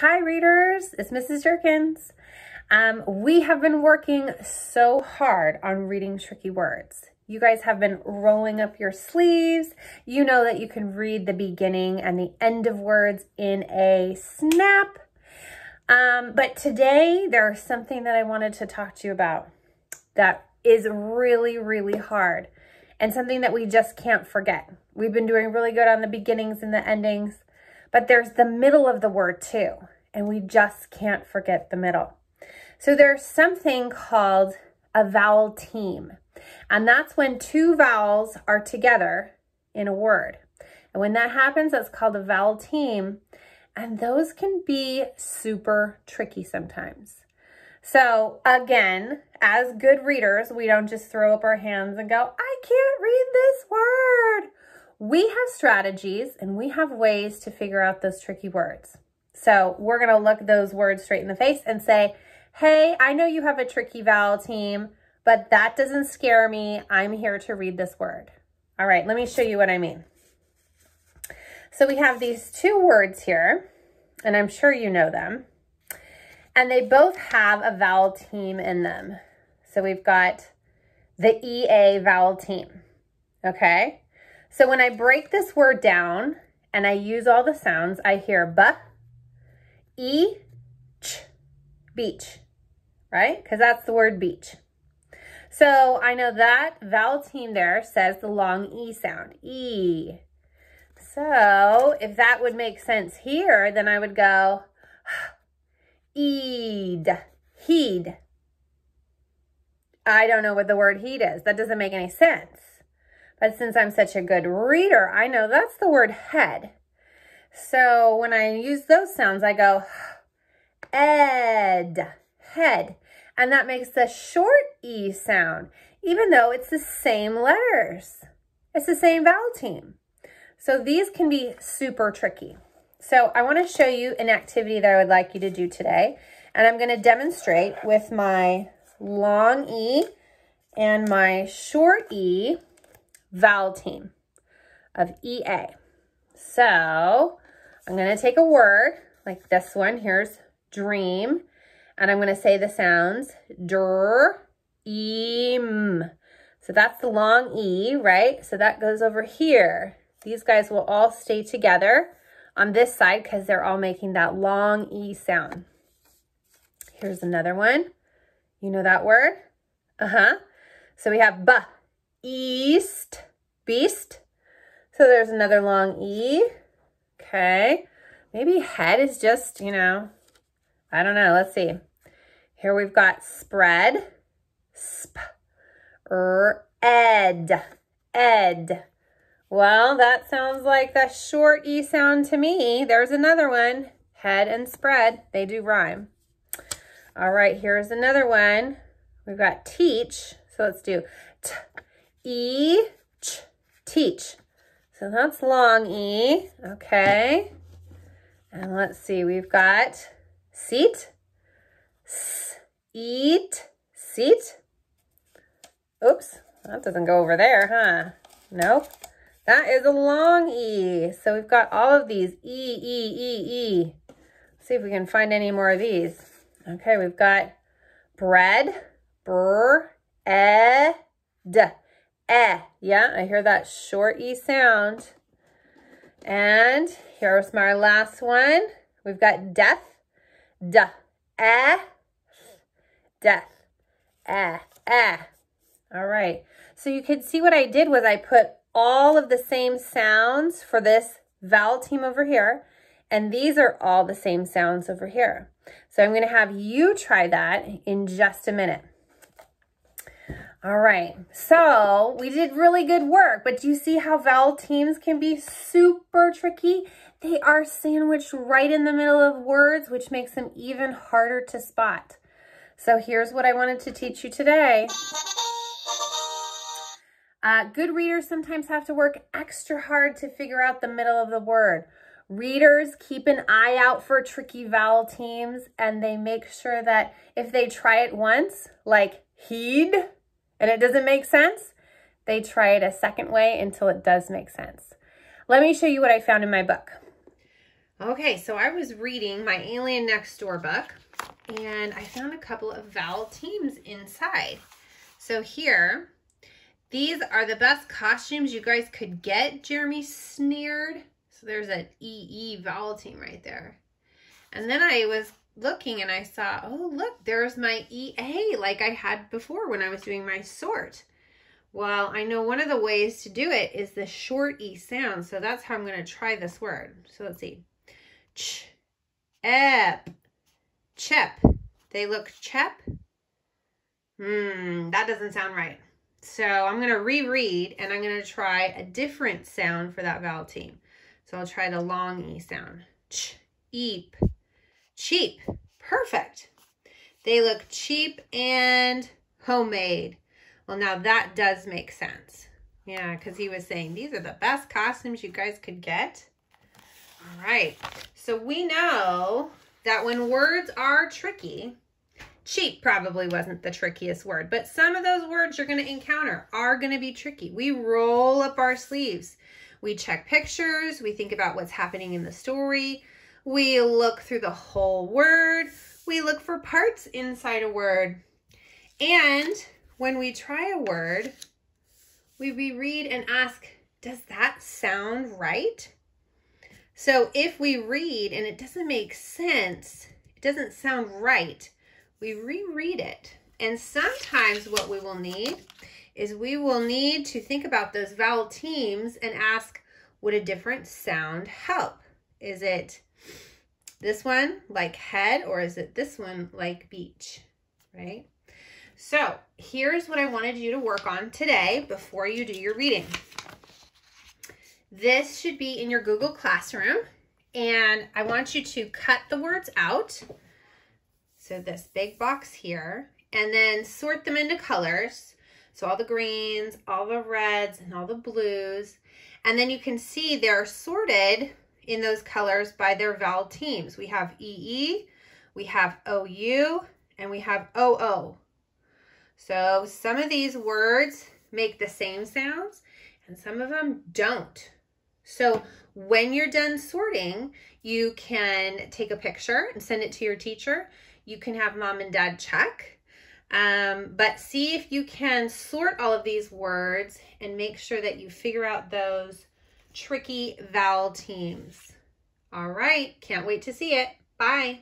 Hi readers, it's Mrs. Jerkins. We have been working so hard on reading tricky words. You guys have been rolling up your sleeves. You know that you can read the beginning and the end of words in a snap. But today there's something that I wanted to talk to you about that is really, really hard and something that we just can't forget. We've been doing really good on the beginnings and the endings, but there's the middle of the word too, and we just can't forget the middle. So there's something called a vowel team, and that's when two vowels are together in a word. And when that happens, that's called a vowel team, and those can be super tricky sometimes. So again, as good readers, we don't just throw up our hands and go, I can't read this word. We have strategies and we have ways to figure out those tricky words. So we're going to look those words straight in the face and say, hey, I know you have a tricky vowel team, but that doesn't scare me. I'm here to read this word. All right, let me show you what I mean. So we have these two words here, and I'm sure you know them, and they both have a vowel team in them. So we've got the EA vowel team, okay? So when I break this word down and I use all the sounds, I hear B, E, ch, beach, right? Because that's the word beach. So I know that vowel team there says the long E sound, E. So if that would make sense here, then I would go, eed, heed. I don't know what the word heed is. That doesn't make any sense. But since I'm such a good reader, I know that's the word head. So when I use those sounds, I go ed, head. And that makes the short E sound, even though it's the same letters. It's the same vowel team. So these can be super tricky. So I want to show you an activity that I would like you to do today. And I'm going to demonstrate with my long E and my short E vowel team of EA. So I'm going to take a word like this one. Here's dream. And I'm going to say the sounds der, im. So that's the long E, right? So that goes over here. These guys will all stay together on this side because they're all making that long E sound. Here's another one. You know that word? So we have B, east, beast. So there's another long E. Okay. Maybe head is just, you know, I don't know. Let's see. Here we've got spread, sp, ed, ed. Well, that sounds like the short E sound to me. There's another one. Head and spread, they do rhyme. All right, here's another one. We've got teach. So let's do t, e, ch, teach. So that's long E, okay. And let's see, we've got seat, s, eat, seat. Oops, that doesn't go over there, huh? Nope. That is a long E. So we've got all of these, E, E, E, E. Let's see if we can find any more of these. Okay, we've got bread, br, ed, eh. Yeah, I hear that short E sound. And here's my last one. We've got death, death, death, All right, so you can see what I did was I put all of the same sounds for this vowel team over here, and these are all the same sounds over here. So I'm going to have you try that in just a minute. All right, so we did really good work, but do you see how vowel teams can be super tricky? They are sandwiched right in the middle of words, which makes them even harder to spot. So here's what I wanted to teach you today. Good readers sometimes have to work extra hard to figure out the middle of the word. Readers keep an eye out for tricky vowel teams, and they make sure that if they try it once, like heed, and it doesn't make sense, they try it a second way until it does make sense. Let me show you what I found in my book. Okay, so I was reading my Alien Next Door book, and I found a couple of vowel teams inside. So here, these are the best costumes you guys could get, Jeremy sneered. So there's an EE vowel team right there. And then I was looking and I saw, oh, look, there's my EA like I had before when I was doing my sort. Well, I know one of the ways to do it is the short E sound. So that's how I'm going to try this word. So let's see. Ch, ep, chep. They look chep. That doesn't sound right. So I'm going to reread and I'm going to try a different sound for that vowel team. So I'll try the long E sound. Ch, eep, cheap. Perfect. They look cheap and homemade. Well, now that does make sense. Yeah, because he was saying these are the best costumes you guys could get. All right. So we know that when words are tricky, cheap probably wasn't the trickiest word, but some of those words you're going to encounter are going to be tricky. We roll up our sleeves. We check pictures. We think about what's happening in the story. We look through the whole word. We look for parts inside a word. And when we try a word, we reread and ask, does that sound right? So if we read and it doesn't make sense, it doesn't sound right, we reread it. And sometimes what we will need is we will need to think about those vowel teams and ask, would a different sound help? Is it this one like head, or is it this one like beach, right? So here's what I wanted you to work on today before you do your reading. This should be in your Google Classroom, and I want you to cut the words out. So this big box here, and then sort them into colors. So all the greens, all the reds, and all the blues. And then you can see they're sorted in those colors by their vowel teams. We have EE, we have OU, and we have OO. So some of these words make the same sounds, and some of them don't. So when you're done sorting, you can take a picture and send it to your teacher. You can have mom and dad check, but see if you can sort all of these words and make sure that you figure out those tricky vowel teams. All right, can't wait to see it. Bye.